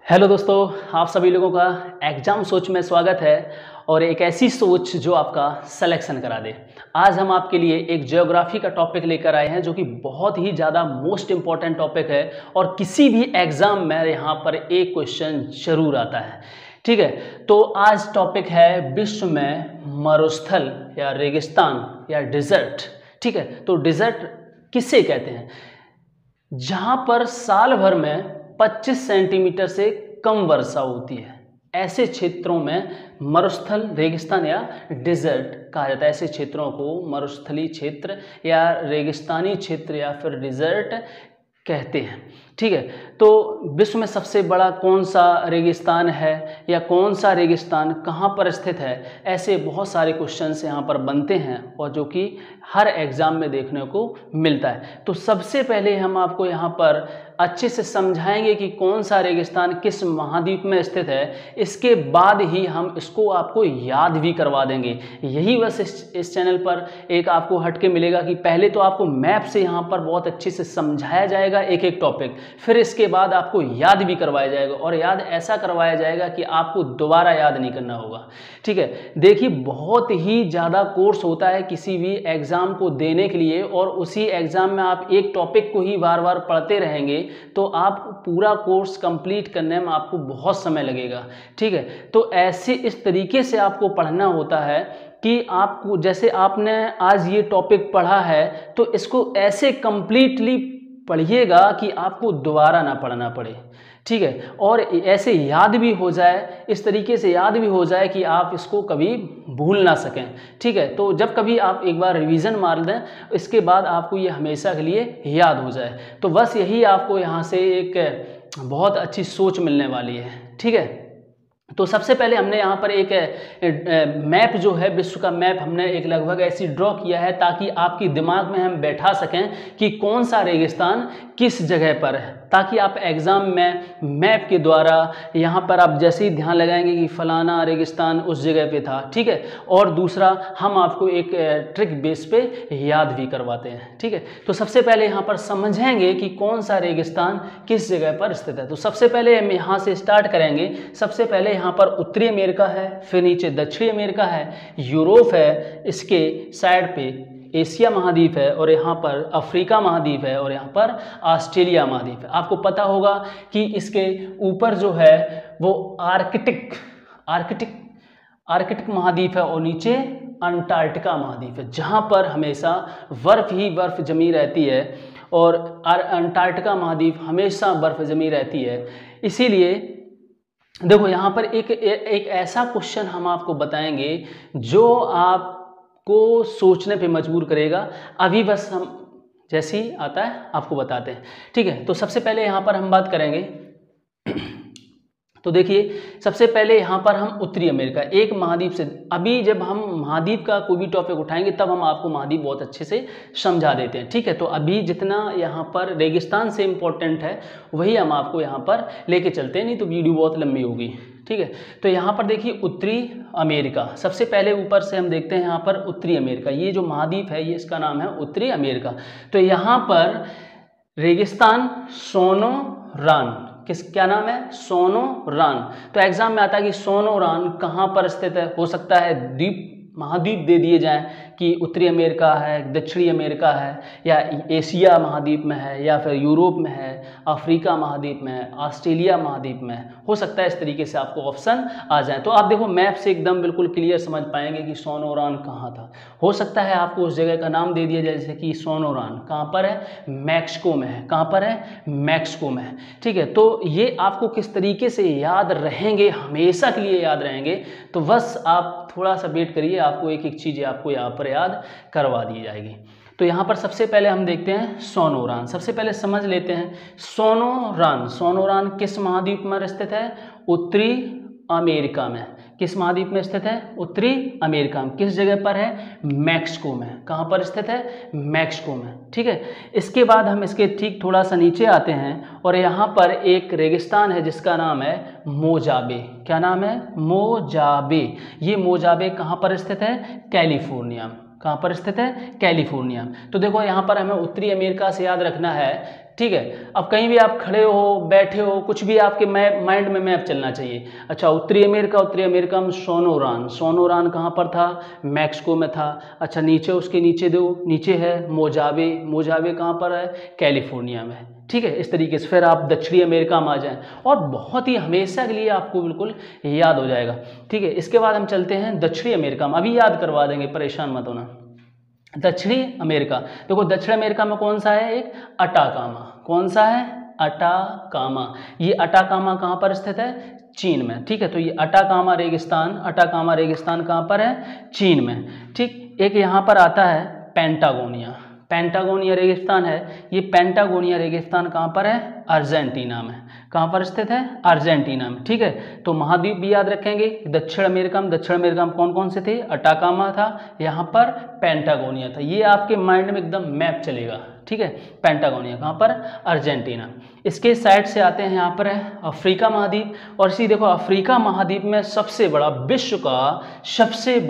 Hello दोस्तों, आप सभी लोगों का एग्जाम सोच में स्वागत है और एक ऐसी सोच जो आपका सिलेक्शन करा दे। आज हम आपके लिए एक ज्योग्राफी का टॉपिक लेकर आए हैं जो कि बहुत ही ज़्यादा मोस्ट इम्पॉर्टेंट टॉपिक है और किसी भी एग्ज़ाम में यहाँ पर एक क्वेश्चन जरूर आता है। ठीक है, तो आज टॉपिक है विश्व में मरुस्थल या रेगिस्तान या डिज़र्ट। ठीक है, तो डिज़र्ट किसे कहते हैं? जहाँ पर साल भर में 25 सेंटीमीटर से कम वर्षा होती है, ऐसे क्षेत्रों में मरुस्थल, रेगिस्तान या डिजर्ट कहा जाता है। ऐसे क्षेत्रों को मरुस्थलीय क्षेत्र या रेगिस्तानी क्षेत्र या फिर डिजर्ट कहते हैं। ठीक है, तो विश्व में सबसे बड़ा कौन सा रेगिस्तान है या कौन सा रेगिस्तान कहाँ पर स्थित है, ऐसे बहुत सारे क्वेश्चंस यहाँ पर बनते हैं और जो कि हर एग्ज़ाम में देखने को मिलता है। तो सबसे पहले हम आपको यहाँ पर अच्छे से समझाएंगे कि कौन सा रेगिस्तान किस महाद्वीप में स्थित है, इसके बाद ही हम इसको आपको याद भी करवा देंगे। यही बस इस चैनल पर एक आपको हटके मिलेगा कि पहले तो आपको मैप से यहाँ पर बहुत अच्छे से समझाया जाएगा एक एक टॉपिक, फिर इसके बाद आपको याद भी करवाया जाएगा और याद ऐसा करवाया जाएगा कि आपको दोबारा याद नहीं करना होगा। ठीक है, देखिए बहुत ही ज़्यादा कोर्स होता है किसी भी एग्ज़ाम को देने के लिए और उसी एग्ज़ाम में आप एक टॉपिक को ही बार बार पढ़ते रहेंगे तो आप पूरा कोर्स कंप्लीट करने में आपको बहुत समय लगेगा। ठीक है, तो ऐसे इस तरीके से आपको पढ़ना होता है कि आपको, जैसे आपने आज ये टॉपिक पढ़ा है तो इसको ऐसे कंप्लीटली पढ़िएगा कि आपको दोबारा ना पढ़ना पड़े। ठीक है, और ऐसे याद भी हो जाए, इस तरीके से याद भी हो जाए कि आप इसको कभी भूल ना सकें। ठीक है, तो जब कभी आप एक बार रिवीजन मार दें इसके बाद आपको ये हमेशा के लिए याद हो जाए। तो बस यही आपको यहाँ से एक बहुत अच्छी सोच मिलने वाली है। ठीक है, तो सबसे पहले हमने यहाँ पर एक मैप जो है, विश्व का मैप हमने एक लगभग ऐसी ड्रॉ किया है ताकि आपकी दिमाग में हम बैठा सकें कि कौन सा रेगिस्तान किस जगह पर है, ताकि आप एग्ज़ाम में मैप के द्वारा यहाँ पर आप जैसे ही ध्यान लगाएंगे कि फलाना रेगिस्तान उस जगह पे था। ठीक है, और दूसरा हम आपको एक ट्रिक बेस पे याद भी करवाते हैं। ठीक है, तो सबसे पहले यहाँ पर समझेंगे कि कौन सा रेगिस्तान किस जगह पर स्थित है। तो सबसे पहले हम यहाँ से स्टार्ट करेंगे। सबसे पहले यहाँ पर उत्तरी अमेरिका है, फिर नीचे दक्षिणी अमेरिका है, यूरोप है, इसके साइड पे एशिया महाद्वीप है और यहाँ पर अफ्रीका महाद्वीप है और यहाँ पर ऑस्ट्रेलिया महाद्वीप है। आपको पता होगा कि इसके ऊपर जो है वो आर्कटिक महाद्वीप है और नीचे अंटार्कटिका महाद्वीप है, जहाँ पर हमेशा बर्फ ही बर्फ जमी रहती है और अंटार्कटिका महाद्वीप हमेशा बर्फ जमी रहती है। इसीलिए देखो यहाँ पर एक ऐसा क्वेश्चन हम आपको बताएंगे जो आपको सोचने पे मजबूर करेगा। अभी बस हम जैसे ही आता है आपको बताते हैं। ठीक है, तो सबसे पहले यहाँ पर हम बात करेंगे। तो देखिए सबसे पहले यहाँ पर हम उत्तरी अमेरिका, एक महाद्वीप से, अभी जब हम महाद्वीप का कोई भी टॉपिक उठाएंगे तब हम आपको महाद्वीप बहुत अच्छे से समझा देते हैं। ठीक है, तो अभी जितना यहाँ पर रेगिस्तान से इम्पोर्टेंट है वही हम आपको यहाँ पर लेके चलते हैं, नहीं तो वीडियो बहुत लंबी होगी। ठीक है, तो यहाँ पर देखिए उत्तरी अमेरिका, सबसे पहले ऊपर से हम देखते हैं यहाँ पर उत्तरी अमेरिका, ये जो महाद्वीप है ये इसका नाम है उत्तरी अमेरिका। तो यहाँ पर रेगिस्तान सोनोरान, क्या नाम है? सोनोरान। तो एग्जाम में आता है कि सोनोरान कहाँ पर स्थित है। हो सकता है महाद्वीप दे दिए जाएं कि उत्तरी अमेरिका है, दक्षिणी अमेरिका है, या एशिया महाद्वीप में है, या फिर यूरोप में है, अफ्रीका महाद्वीप में है, ऑस्ट्रेलिया महाद्वीप में है। हो सकता है इस तरीके से आपको ऑप्शन आ जाए। तो आप देखो मैप से एकदम बिल्कुल क्लियर समझ पाएंगे कि सोनोरान कहाँ था। हो सकता है आपको उस जगह का नाम दे दिया जाए, जैसे कि सोनोरान कहाँ पर है? मैक्सिको में है। कहाँ पर है? मैक्सिको में है। ठीक है, तो ये आपको किस तरीके से याद रहेंगे, हमेशा के लिए याद रहेंगे, तो बस आप थोड़ा सा वेट करिए, आपको एक एक चीज़ें आपको यहाँ पर याद करवा दी जाएगी। तो यहाँ पर सबसे पहले हम देखते हैं सोनोरान। सबसे पहले समझ लेते हैं सोनोरान किस महाद्वीप में स्थित है? उत्तरी अमेरिका में। किस महाद्वीप में स्थित है? उत्तरी अमेरिका में। किस जगह पर है? मैक्सिको में। कहाँ पर स्थित है? मैक्सिको में। ठीक है, इसके बाद हम इसके ठीक थोड़ा सा नीचे आते हैं और यहाँ पर एक रेगिस्तान है जिसका नाम है मोजाबे। क्या नाम है? मोजाबे। ये मोजाबे कहाँ पर स्थित है? कैलिफोर्निया। कहाँ पर स्थित है? कैलिफोर्निया। तो देखो यहाँ पर हमें उत्तरी अमेरिका से याद रखना है ठीक है। अब कहीं भी आप खड़े हो, बैठे हो, कुछ भी आपके माइंड में मैप चलना चाहिए। अच्छा, उत्तरी अमेरिका में सोनोरान कहाँ पर था? मैक्सिको में था। अच्छा, नीचे उसके नीचे है मोजावे कहाँ पर है? कैलिफोर्निया में। ठीक है, इस तरीके से फिर आप दक्षिणी अमेरिका में आ जाएं और बहुत ही हमेशा के लिए आपको बिल्कुल याद हो जाएगा। ठीक है, इसके बाद हम चलते हैं दक्षिणी अमेरिका में, अभी याद करवा देंगे, परेशान मत होना। दक्षिणी अमेरिका, देखो दक्षिण अमेरिका में कौन सा है? एक अटाकामा। कौन सा है? अटाकामा। ये अटाकामा कहाँ पर स्थित है? चीन में। ठीक है, तो ये अटाकामा रेगिस्तान कहाँ पर है? चीन में। ठीक, एक यहाँ पर आता है पेंटागोनिया रेगिस्तान है। ये पेंटागोनिया रेगिस्तान कहाँ पर है? अर्जेंटीना में। कहाँ पर स्थित है? अर्जेंटीना में। ठीक है, तो महाद्वीप भी याद रखेंगे। दक्षिण अमेरिका में कौन कौन से थे? अटाकामा था, यहाँ पर पेंटागोनिया था। ये आपके माइंड में एकदम मैप चलेगा। ठीक है, पेंटागोनिया कहाँ पर? अर्जेंटीना। इसके साइड से आते हैं, यहाँ पर है अफ्रीका महाद्वीप। और इसी देखो, अफ्रीका महाद्वीप में सबसे बड़ा विश्व का सबसे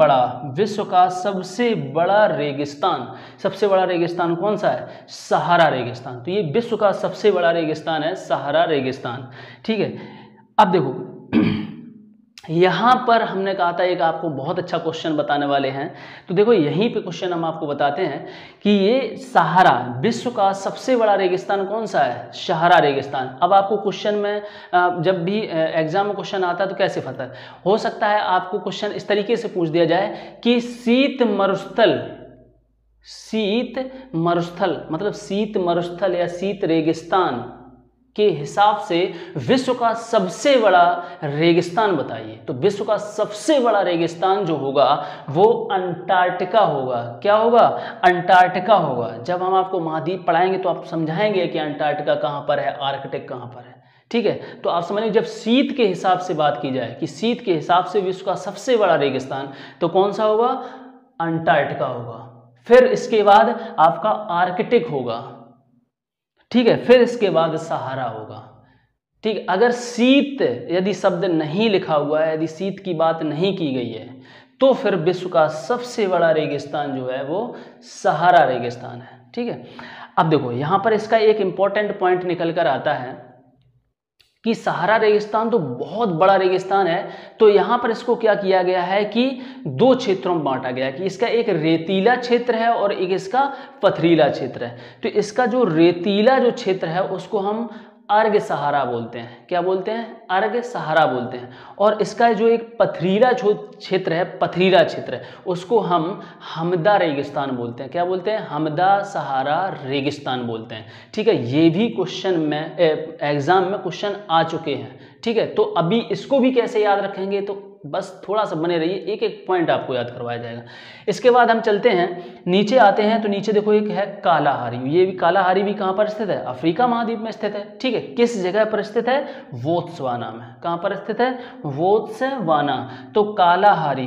बड़ा रेगिस्तान कौन सा है? सहारा रेगिस्तान। तो ये विश्व का सबसे बड़ा रेगिस्तान है, सहारा रेगिस्तान। ठीक है, अब देखो यहाँ पर हमने कहा था एक आपको बहुत अच्छा क्वेश्चन बताने वाले हैं। तो देखो यहीं पे क्वेश्चन हम आपको बताते हैं कि ये सहारा, विश्व का सबसे बड़ा रेगिस्तान कौन सा है? सहारा रेगिस्तान। अब आपको क्वेश्चन में जब भी एग्जाम में क्वेश्चन आता है तो कैसे पता है? हो सकता है आपको क्वेश्चन इस तरीके से पूछ दिया जाए कि शीत मरुस्थल या शीत रेगिस्तान के हिसाब से विश्व का सबसे बड़ा रेगिस्तान बताइए। तो विश्व का सबसे बड़ा रेगिस्तान जो होगा वो अंटार्कटिका होगा। क्या होगा? अंटार्कटिका होगा। जब हम आपको महाद्वीप पढ़ाएंगे तो आप समझाएंगे कि अंटार्कटिका कहाँ पर है, आर्कटिक कहाँ पर है। ठीक है, तो आप समझिए जब शीत के हिसाब से बात की जाए कि शीत के हिसाब से विश्व का सबसे बड़ा रेगिस्तान तो कौन सा होगा? अंटार्कटिका होगा। फिर इसके बाद आपका आर्कटिक होगा। ठीक है, फिर इसके बाद सहारा होगा। ठीक, अगर शीत यदि शब्द नहीं लिखा हुआ है, यदि शीत की बात नहीं की गई है, तो फिर विश्व का सबसे बड़ा रेगिस्तान जो है वो सहारा रेगिस्तान है। ठीक है, अब देखो यहां पर इसका एक इंपॉर्टेंट पॉइंट निकल कर आता है कि सहारा रेगिस्तान तो बहुत बड़ा रेगिस्तान है। तो यहाँ पर इसको क्या किया गया है कि दो क्षेत्रों में बांटा गया है कि इसका एक रेतीला क्षेत्र है और एक इसका पथरीला क्षेत्र है। तो इसका जो रेतीला जो क्षेत्र है उसको हम अर्घ सहारा बोलते हैं। क्या बोलते हैं? अर्घ सहारा बोलते हैं। और इसका जो एक पथरीला क्षेत्र है, उसको हम हमदा रेगिस्तान बोलते हैं। क्या बोलते हैं? हमदा सहारा रेगिस्तान बोलते हैं। ठीक है, ये भी क्वेश्चन में एग्जाम में क्वेश्चन आ चुके हैं। ठीक है, तो अभी इसको भी कैसे याद रखेंगे, तो बस थोड़ा सा बने रहिए, एक एक पॉइंट आपको याद करवाया जाएगा। इसके बाद हम चलते हैं नीचे आते हैं, तो नीचे देखो एक है कालाहारी। ये भी कालाहारी भी कहाँ पर स्थित है? अफ्रीका महाद्वीप में स्थित है। ठीक है, किस जगह पर स्थित है? बोत्सवाना में। कहाँ पर स्थित है? बोत्सवाना। तो कालाहारी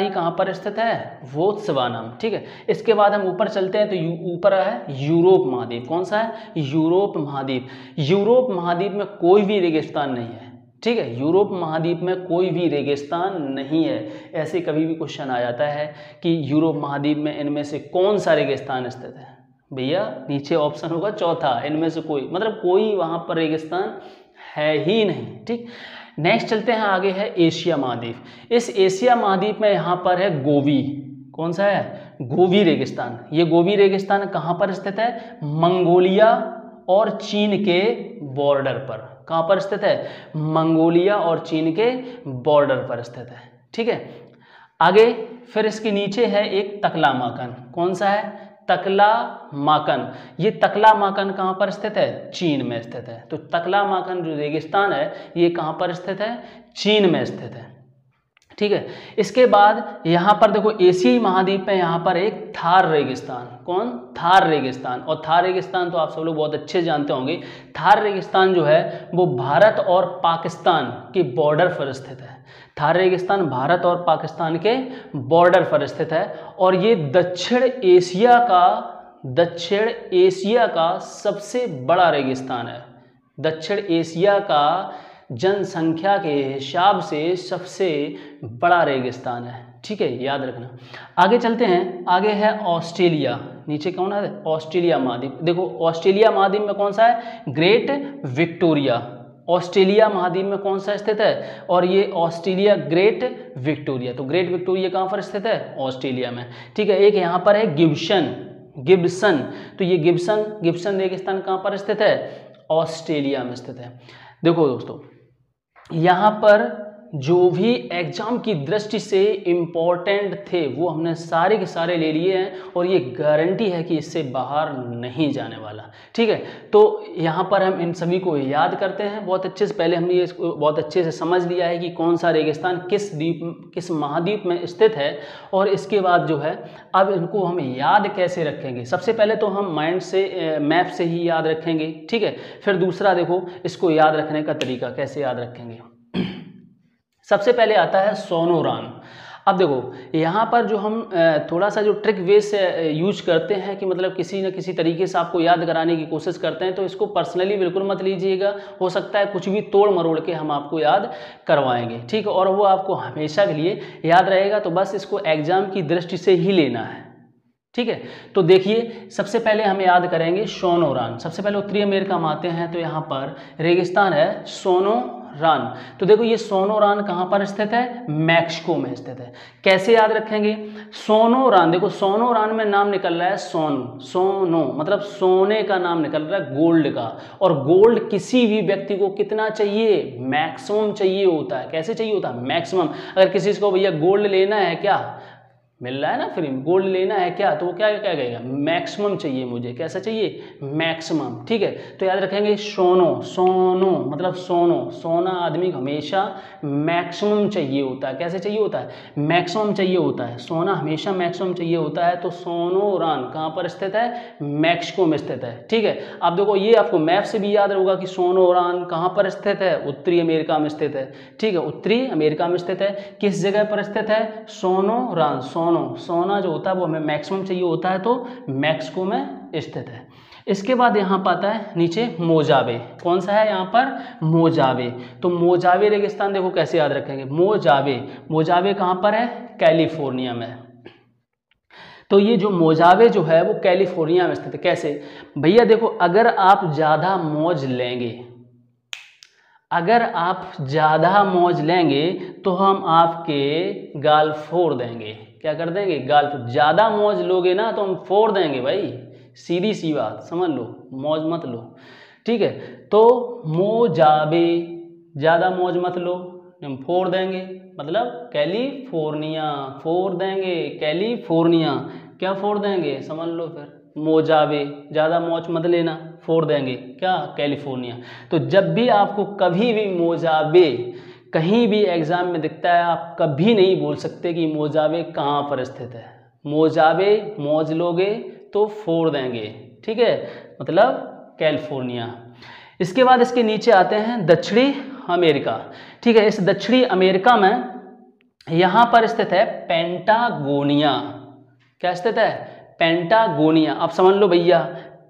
कहाँ पर स्थित है? बोत्सवाना में। ठीक है, इसके बाद हम ऊपर चलते हैं तो ऊपर है यूरोप महाद्वीप। कौन सा है? यूरोप महाद्वीप। यूरोप महाद्वीप में कोई भी रेगिस्तान नहीं है। ठीक है, यूरोप महाद्वीप में कोई भी रेगिस्तान नहीं है। ऐसे कभी भी क्वेश्चन आ जाता है कि यूरोप महाद्वीप में इनमें से कौन सा रेगिस्तान स्थित है? भैया नीचे ऑप्शन होगा चौथा, इनमें से कोई, मतलब कोई वहां पर रेगिस्तान है ही नहीं। ठीक, नेक्स्ट चलते हैं, आगे है एशिया महाद्वीप। इस एशिया महाद्वीप में यहाँ पर है गोबी। कौन सा है? गोबी रेगिस्तान। ये गोबी रेगिस्तान कहाँ पर स्थित है? मंगोलिया और चीन के बॉर्डर पर। कहाँ पर स्थित है? मंगोलिया और चीन के बॉर्डर पर स्थित है। ठीक है, आगे फिर इसके नीचे है एक तकलामाकन। कौन सा है? तकलामाकन। ये तकलामाकन कहाँ पर स्थित है? चीन में स्थित है। तो तकलामाकन जो रेगिस्तान है ये कहाँ पर स्थित है? चीन में स्थित है। ठीक है, इसके बाद यहाँ पर देखो एशियाई महाद्वीप में यहाँ पर एक थार रेगिस्तान। कौन? थार रेगिस्तान। और थार रेगिस्तान तो आप सब लोग बहुत अच्छे जानते होंगे। थार रेगिस्तान जो है वो भारत और पाकिस्तान के बॉर्डर पर स्थित है। थार रेगिस्तान भारत और पाकिस्तान के बॉर्डर पर स्थित है और ये दक्षिण एशिया का सबसे बड़ा रेगिस्तान है। दक्षिण एशिया का जनसंख्या के हिसाब से सबसे बड़ा रेगिस्तान है। ठीक है, याद रखना। आगे चलते हैं, आगे है ऑस्ट्रेलिया। नीचे कौन है? ऑस्ट्रेलिया महाद्वीप। देखो ऑस्ट्रेलिया महाद्वीप में कौन सा है? Great Victoria. ऑस्ट्रेलिया महाद्वीप में कौन सा स्थित है? और ये ऑस्ट्रेलिया ग्रेट विक्टोरिया। तो ग्रेट विक्टोरिया कहाँ पर स्थित है? ऑस्ट्रेलिया में। ठीक है, एक यहाँ पर है गिब्सन। तो ये गिब्सन रेगिस्तान कहाँ पर स्थित है? ऑस्ट्रेलिया में स्थित है। देखो दोस्तों, यहाँ पर जो भी एग्जाम की दृष्टि से इम्पोर्टेंट थे वो हमने सारे के सारे ले लिए हैं, और ये गारंटी है कि इससे बाहर नहीं जाने वाला। ठीक है, तो यहाँ पर हम इन सभी को याद करते हैं बहुत अच्छे से। पहले हमने इसको बहुत अच्छे से समझ लिया है कि कौन सा रेगिस्तान किस महाद्वीप में स्थित है, और इसके बाद जो है अब इनको हम याद कैसे रखेंगे। सबसे पहले तो हम माइंड से मैप से ही याद रखेंगे। ठीक है, फिर दूसरा देखो इसको याद रखने का तरीका कैसे याद रखेंगे। सबसे पहले आता है सोनोरान। अब देखो यहाँ पर जो हम थोड़ा सा जो ट्रिक वे से यूज करते हैं कि मतलब किसी न किसी तरीके से आपको याद कराने की कोशिश करते हैं, तो इसको पर्सनली बिल्कुल मत लीजिएगा। हो सकता है कुछ भी तोड़ मरोड़ के हम आपको याद करवाएंगे, ठीक है, और वो आपको हमेशा के लिए याद रहेगा। तो बस इसको एग्जाम की दृष्टि से ही लेना है। ठीक है, तो देखिए सबसे पहले हम याद करेंगे सोनोरान। सबसे पहले उत्तरी अमेरिका में आते हैं, तो यहाँ पर रेगिस्तान है सोनोरान। तो देखो ये सोनोरान कहाँ पर स्थित है? मैक्सिको में स्थित है। कैसे याद रखेंगे? सोनोरान, देखो सोनोरान में नाम निकल रहा है सोनो मतलब सोने का नाम निकल रहा है, गोल्ड का। और गोल्ड किसी भी व्यक्ति को कितना चाहिए? मैक्सिमम चाहिए होता है। कैसे चाहिए होता है? मैक्सिमम। अगर किसी को भैया गोल्ड लेना है, क्या मिल रहा है ना फ्री में, गोल्ड लेना है क्या, तो वो क्या क्या कहेगा? मैक्सिमम चाहिए मुझे। कैसा चाहिए? मैक्सिमम। ठीक है, तो याद रखेंगे सोनो मतलब सोना आदमी को हमेशा मैक्सिमम चाहिए होता है। कैसे चाहिए होता है? मैक्सिमम चाहिए होता है। सोना हमेशा मैक्सिमम चाहिए होता है। तो सोनोरान कहाँ पर स्थित है? मैक्सिको में स्थित है। ठीक है, आप देखो ये आपको मैप से भी याद होगा कि सोनोरान कहाँ पर स्थित है? उत्तरी अमेरिका में स्थित है। ठीक है, उत्तरी अमेरिका में स्थित है। किस जगह पर स्थित है? सोनोरान। सोना जो होता है वो हमें मैक्सिमम चाहिए होता है, तो मैक्सिको में स्थित है। इसके बाद यहाँ पर आता है नीचे मोजावे। कौन सा है यहाँ पर? मोजावे। तो मोजावे रेगिस्तान देखो कैसे याद रखेंगे। मोजावे कहाँ पर है? कैलिफोर्निया में। तो ये जो मोजावे जो है वो कैलिफोर्निया में स्थित है। कैसे भैया? देखो अगर आप ज़्यादा मौज लेंगे तो हम आपके गाल फोड़ देंगे। क्या कर देंगे? गाल। ज़्यादा मौज लोगे ना तो हम फोड़ देंगे भाई, सीधी सी बात समझ लो, मौज मत लो। ठीक है, तो मोजावे, ज़्यादा मौज मत लो, हम फोड़ देंगे, मतलब कैलिफोर्निया फोड़ देंगे। कैलिफोर्निया क्या फोड़ देंगे? समझ लो फिर। मोजावे, ज़्यादा मौज मत लेना, फोड़ देंगे क्या? कैलिफोर्निया। तो जब भी आपको कभी भी मोजावे कहीं भी एग्जाम में दिखता है, आप कभी नहीं बोल सकते कि मोजावे कहाँ पर स्थित है। मोजावे मौज लोगे तो फोड़ देंगे। ठीक है, मतलब कैलिफोर्निया। इसके बाद इसके नीचे आते हैं दक्षिणी अमेरिका। ठीक है, इस दक्षिणी अमेरिका में यहाँ पर स्थित है पेंटागोनिया। क्या स्थित है? पेंटागोनिया। अब समझ लो भैया,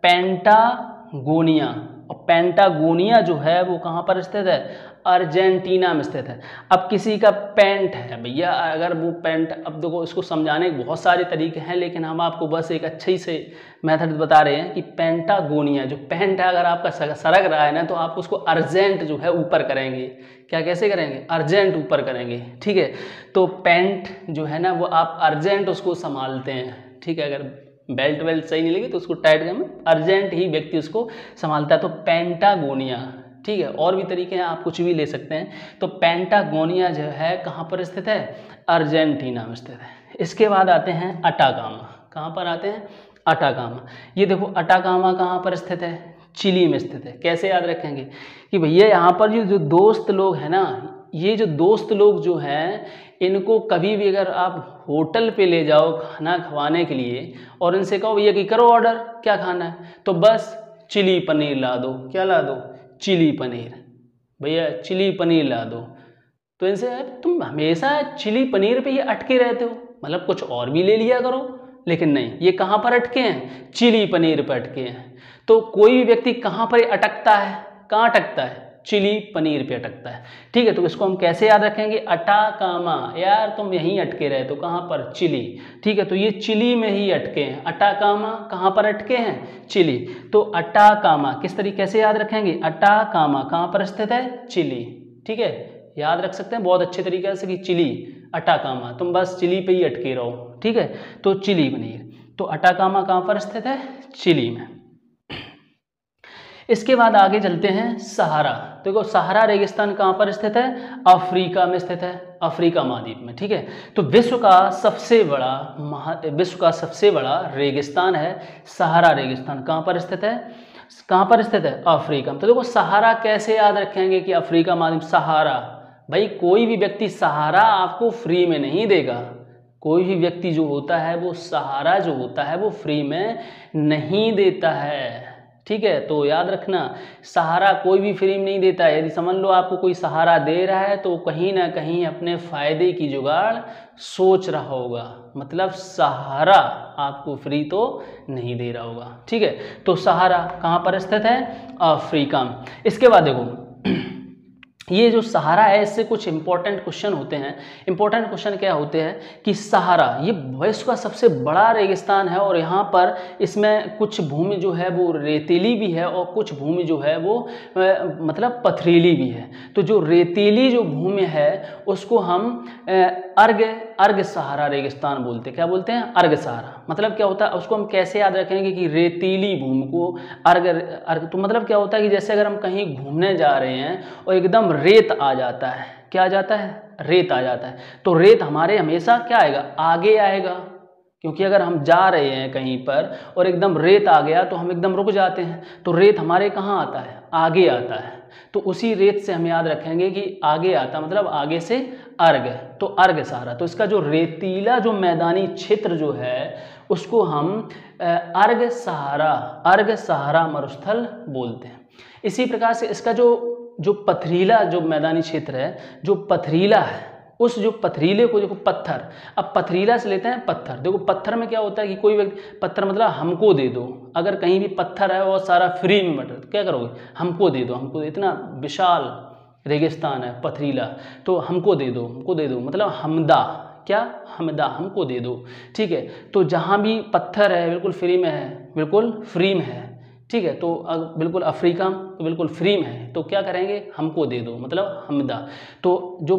पेंटागोनिया। और पेंटागोनिया जो है वो कहाँ पर स्थित है? अर्जेंटीना में स्थित है। अब किसी का पेंट है भैया, अगर वो पेंट, अब देखो इसको समझाने के बहुत सारे तरीके हैं, लेकिन हम आपको बस एक अच्छे से मेथड बता रहे हैं कि पेंटागोनिया जो पेंट है, अगर आपका सरक रहा है ना, तो आप उसको अर्जेंट जो है ऊपर करेंगे। क्या कैसे करेंगे? अर्जेंट ऊपर करेंगे। ठीक है, तो पेंट जो है ना वो आप अर्जेंट उसको संभालते हैं। ठीक है, अगर बेल्ट वेल्ट सही नहीं लगी तो उसको टाइट करना, अर्जेंट ही व्यक्ति उसको संभालता है। तो पेंटागोनिया। ठीक है, और भी तरीके हैं, आप कुछ भी ले सकते हैं। तो पेंटागोनिया जो है कहाँ पर स्थित है? अर्जेंटीना में स्थित है। इसके बाद आते हैं अटाकामा। कहाँ पर आते हैं? अटाकामा। ये देखो अटाकामा कहाँ पर स्थित है? चिली में स्थित है। कैसे याद रखेंगे कि भैया यहाँ पर जो दोस्त लोग हैं ना, ये जो दोस्त लोग जो हैं, इनको कभी भी अगर आप होटल पे ले जाओ खाना खवाने के लिए और इनसे कहो भैया कि करो ऑर्डर, क्या खाना है, तो बस चिली पनीर ला दो। क्या ला दो? चिली पनीर। भैया चिली पनीर ला दो। तो इनसे तुम हमेशा चिली पनीर पे ये अटके रहते हो, मतलब कुछ और भी ले लिया करो। लेकिन नहीं, ये कहाँ पर अटके हैं? चिली पनीर पर अटके हैं। तो कोई भी व्यक्ति कहाँ पर अटकता है? कहाँ अटकता है? चिली पनीर पे अटकता है। ठीक है, तो इसको हम कैसे याद रखेंगे, अटाकामा। यार तुम यहीं अटके रहे तो कहाँ पर, चिली। ठीक है, तो ये चिली में ही अटके हैं। अटाकामा कहाँ पर अटके हैं, चिली। तो अटाकामा किस तरीके से याद रखेंगे, अटाकामा कहाँ पर स्थित है, चिली। ठीक है, याद रख सकते हैं बहुत अच्छे तरीके से कि चिली अटाकामा, तुम बस चिली पे ही अटके रहो। ठीक है, तो चिली पनीर, तो अटाकामा कहाँ पर स्थित है, चिली में। इसके बाद आगे चलते हैं, सहारा। देखो सहारा रेगिस्तान कहाँ पर स्थित है, अफ्रीका में स्थित है, अफ्रीका महाद्वीप में। ठीक है, तो विश्व का सबसे बड़ा रेगिस्तान है सहारा रेगिस्तान। कहाँ पर स्थित है, कहाँ पर स्थित है, अफ्रीका में। तो देखो सहारा कैसे याद रखेंगे कि अफ्रीका महाद्वीप, सहारा। भाई कोई भी व्यक्ति सहारा आपको फ्री में नहीं देगा, कोई भी व्यक्ति जो होता है वो सहारा जो होता है वो फ्री में नहीं देता है। ठीक है, तो याद रखना सहारा कोई भी फ्री में नहीं देता है। यदि समझ लो आपको कोई सहारा दे रहा है तो कहीं ना कहीं अपने फायदे की जुगाड़ सोच रहा होगा, मतलब सहारा आपको फ्री तो नहीं दे रहा होगा। ठीक है, तो सहारा कहाँ पर स्थित है, अफ्रीका में। इसके बाद देखो ये जो सहारा है इससे कुछ इंपॉर्टेंट क्वेश्चन होते हैं। इंपॉर्टेंट क्वेश्चन क्या होते हैं कि सहारा ये विश्व का सबसे बड़ा रेगिस्तान है और यहाँ पर इसमें कुछ भूमि जो है वो रेतीली भी है और कुछ भूमि जो है वो मतलब पथरीली भी है। तो जो रेतीली जो भूमि है उसको हम अर्घ सहारा रेगिस्तान बोलते हैं। क्या बोलते हैं, अर्घ सहारा। मतलब क्या होता है, उसको हम कैसे याद रखेंगे कि रेतीली भूमि को अर्घ। तो मतलब क्या होता है कि जैसे अगर हम कहीं घूमने जा रहे हैं और एकदम रेत आ जाता है, क्या आ जाता है, रेत आ जाता है, तो रेत हमारे हमेशा क्या आएगा, आगे आएगा। क्योंकि अगर हम जा रहे हैं कहीं पर और एकदम रेत आ गया तो हम एकदम रुक जाते हैं, तो रेत हमारे कहाँ आता है, आगे आता है। तो उसी रेत से हम याद रखेंगे कि आगे आता मतलब आगे से अर्घ, तो अर्घ सहारा। तो इसका जो रेतीला जो मैदानी क्षेत्र जो है उसको हम अर्घ सहारा मरुस्थल बोलते हैं। इसी प्रकार से इसका जो पथरीला जो मैदानी क्षेत्र है, जो पथरीला है, उस जो पथरीले को देखो पत्थर, अब पथरीला से लेते हैं पत्थर। देखो पत्थर में क्या होता है कि कोई व्यक्ति, पत्थर मतलब हमको दे दो। अगर कहीं भी पत्थर है और सारा फ्री में बटा तो क्या करोगे, हमको दे दो, हमको। इतना विशाल रेगिस्तान है पथरीला, तो हमको दे दो, हमको दे दो मतलब हमदा, क्या, हमदा, हमको दे दो। ठीक है, तो जहाँ भी पत्थर है बिल्कुल फ्री में है, बिल्कुल फ्री में है। ठीक है, तो बिल्कुल अफ्रीका तो बिल्कुल फ्री में है, तो क्या करेंगे, हमको दे दो मतलब हमदा। तो जो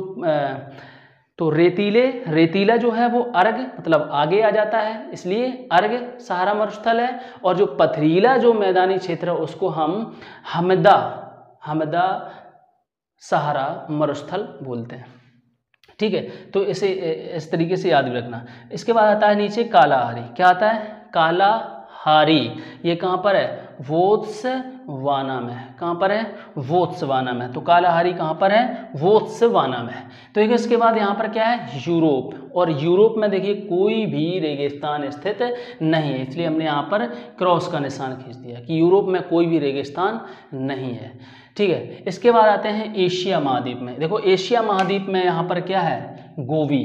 तो रेतीला जो है वो अर्घ मतलब आगे आ जाता है, इसलिए अर्घ सहारा मरुस्थल है। और जो पथरीला जो मैदानी क्षेत्र है उसको हम हमदा सहारा मरुस्थल बोलते हैं। ठीक है, तो इसे इस तरीके से याद भी रखना। इसके बाद आता है नीचे कालाहारी। क्या आता है, कालाहारी। ये कहाँ पर है, बोत्सवाना में। कहाँ पर है, बोत्सवाना में। तो कालाहारी कहाँ पर है, बोत्सवाना में। तो देखिए इसके बाद यहाँ पर क्या है, यूरोप। और यूरोप में देखिए कोई भी रेगिस्तान स्थित नहीं है, इसलिए हमने यहाँ पर क्रॉस का निशान खींच दिया कि यूरोप में कोई भी रेगिस्तान नहीं है। ठीक है, इसके बाद आते हैं एशिया महाद्वीप में। देखो एशिया महाद्वीप में यहाँ पर क्या है, गोबी।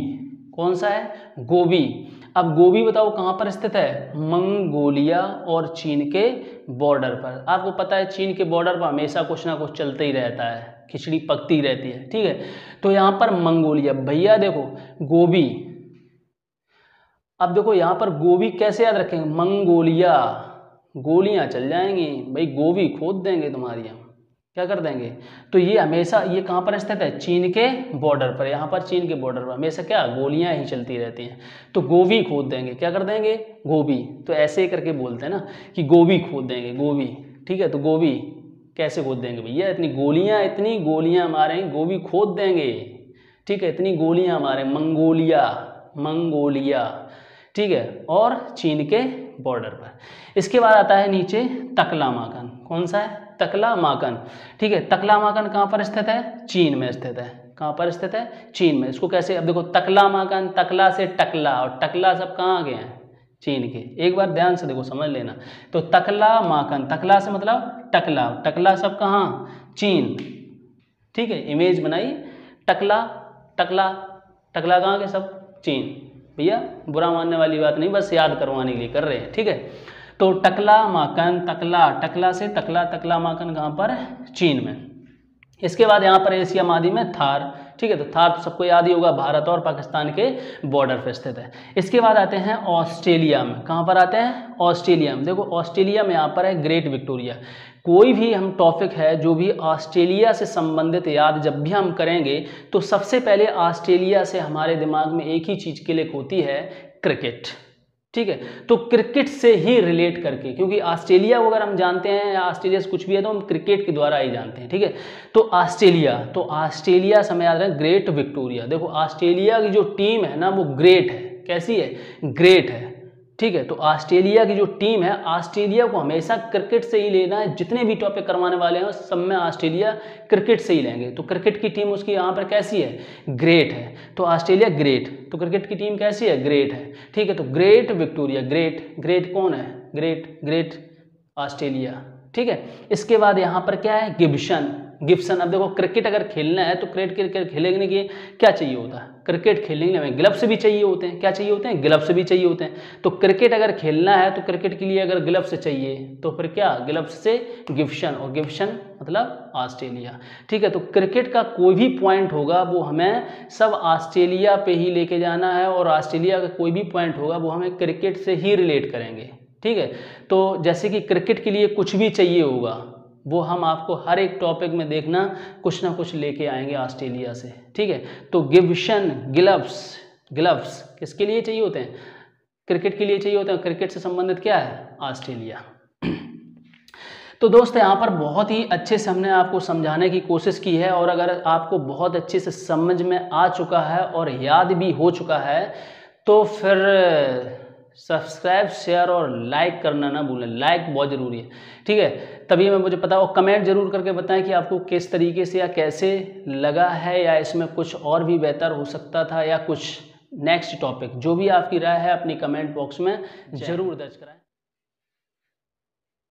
कौन सा है, गोबी। अब गोबी बताओ कहाँ पर स्थित है, मंगोलिया और चीन के बॉर्डर पर। आपको पता है चीन के बॉर्डर पर हमेशा कुछ ना कुछ चलते ही रहता है, खिचड़ी पकती रहती है। ठीक है, तो यहाँ पर मंगोलिया, भैया देखो गोबी। अब देखो यहाँ पर गोबी कैसे याद रखेंगे, मंगोलिया, गोलियां चल जाएंगी भाई, गोबी खोद देंगे तुम्हारी, हम क्या कर देंगे। तो ये हमेशा ये कहाँ पर स्थित है, चीन के बॉर्डर पर। यहाँ पर चीन के बॉर्डर पर हमेशा क्या, गोलियां ही चलती रहती हैं, तो गोभी खोद देंगे। क्या कर देंगे, गोभी। तो ऐसे ही करके बोलते हैं ना कि गोभी खोद देंगे, गोभी। ठीक है, तो गोभी कैसे खोद देंगे भैया, इतनी गोलियां मारेंगे, गोभी खोद देंगे। ठीक है, इतनी गोलियां मारे, मंगोलिया। ठीक है, और चीन के बॉर्डर पर। इसके बाद आता है नीचे तकलामाकन। कौन सा है, तकलामाकन। ठीक है, तकलामाकन कहाँ पर स्थित है, चीन में स्थित है। कहाँ पर स्थित है, चीन में। इसको कैसे, अब देखो तकलामाकन, तकला से टकला, और टकला सब कहाँ गए हैं, चीन के। एक बार ध्यान से देखो, समझ लेना। तो तकलामाकन, तकला से मतलब टकला, टकला सब कहाँ, चीन। ठीक है, इमेज बनाई, टकला कहाँ के, सब चीन। भैया बुरा मानने वाली बात नहीं, बस याद करवाने के लिए कर रहे हैं। ठीक है, तो टकला माकन, टकला से टकला माकन कहाँ पर, चीन में। इसके बाद यहाँ पर एशिया महाद्वीप में थार, ठीक है, तो थार तो सबको याद ही होगा, भारत और पाकिस्तान के बॉर्डर पर स्थित है। इसके बाद आते हैं ऑस्ट्रेलिया में। कहाँ पर आते हैं? ऑस्ट्रेलिया में। देखो ऑस्ट्रेलिया में यहाँ पर है ग्रेट विक्टोरिया। कोई भी हम टॉपिक है जो भी ऑस्ट्रेलिया से संबंधित याद जब भी हम करेंगे तो सबसे पहले ऑस्ट्रेलिया से हमारे दिमाग में एक ही चीज़ क्लिक होती है, क्रिकेट, ठीक है। तो क्रिकेट से ही रिलेट करके, क्योंकि ऑस्ट्रेलिया को अगर हम जानते हैं या ऑस्ट्रेलिया से कुछ भी है तो हम क्रिकेट के द्वारा ही जानते हैं, ठीक है। तो ऑस्ट्रेलिया समय याद रखें, ग्रेट विक्टोरिया। देखो ऑस्ट्रेलिया की जो टीम है ना वो ग्रेट है। कैसी है? ग्रेट है, ठीक है। तो ऑस्ट्रेलिया की जो टीम है, ऑस्ट्रेलिया को हमेशा क्रिकेट से ही लेना है। जितने भी टॉपिक करवाने वाले हैं सब में ऑस्ट्रेलिया क्रिकेट से ही लेंगे। तो क्रिकेट की टीम उसकी यहाँ पर कैसी है? ग्रेट है। तो ऑस्ट्रेलिया ग्रेट, तो क्रिकेट की टीम कैसी है? ग्रेट है, ठीक है। तो ग्रेट विक्टोरिया, ग्रेट कौन है? ग्रेट ऑस्ट्रेलिया, ठीक है। इसके बाद यहाँ पर क्या है? गिब्सन। अब देखो क्रिकेट अगर खेलना है तो क्रिकेट खेलने के लिए क्या चाहिए होता है? क्रिकेट खेलने के लिए ग्लव्स भी चाहिए होते हैं। क्या चाहिए होते हैं? ग्लव्स भी चाहिए होते हैं। तो क्रिकेट अगर खेलना है तो क्रिकेट के लिए अगर ग्लव्स चाहिए तो फिर क्या? ग्लव्स से गिब्सन, और गिब्सन मतलब ऑस्ट्रेलिया, ठीक है। तो क्रिकेट का कोई भी पॉइंट होगा वो हमें सब ऑस्ट्रेलिया पे ही लेके जाना है, और ऑस्ट्रेलिया का कोई भी पॉइंट होगा वो हमें क्रिकेट से ही रिलेट करेंगे, ठीक है। तो जैसे कि क्रिकेट के लिए कुछ भी चाहिए होगा वो हम आपको हर एक टॉपिक में देखना कुछ ना कुछ लेके आएंगे ऑस्ट्रेलिया से, ठीक है। तो गिब्सन, ग्लव्स किसके लिए चाहिए होते हैं? क्रिकेट के लिए चाहिए होते हैं। क्रिकेट से संबंधित क्या है? ऑस्ट्रेलिया। तो दोस्त यहाँ पर बहुत ही अच्छे से हमने आपको समझाने की कोशिश की है, और अगर आपको बहुत अच्छे से समझ में आ चुका है और याद भी हो चुका है तो फिर सब्सक्राइब, शेयर और लाइक करना ना भूलें। लाइक बहुत ज़रूरी है, ठीक है, तभी मैं मुझे पता हो। कमेंट जरूर करके बताएं कि आपको किस तरीके से या कैसे लगा है, या इसमें कुछ और भी बेहतर हो सकता था, या कुछ नेक्स्ट टॉपिक, जो भी आपकी राय है अपनी कमेंट बॉक्स में ज़रूर दर्ज कराएं।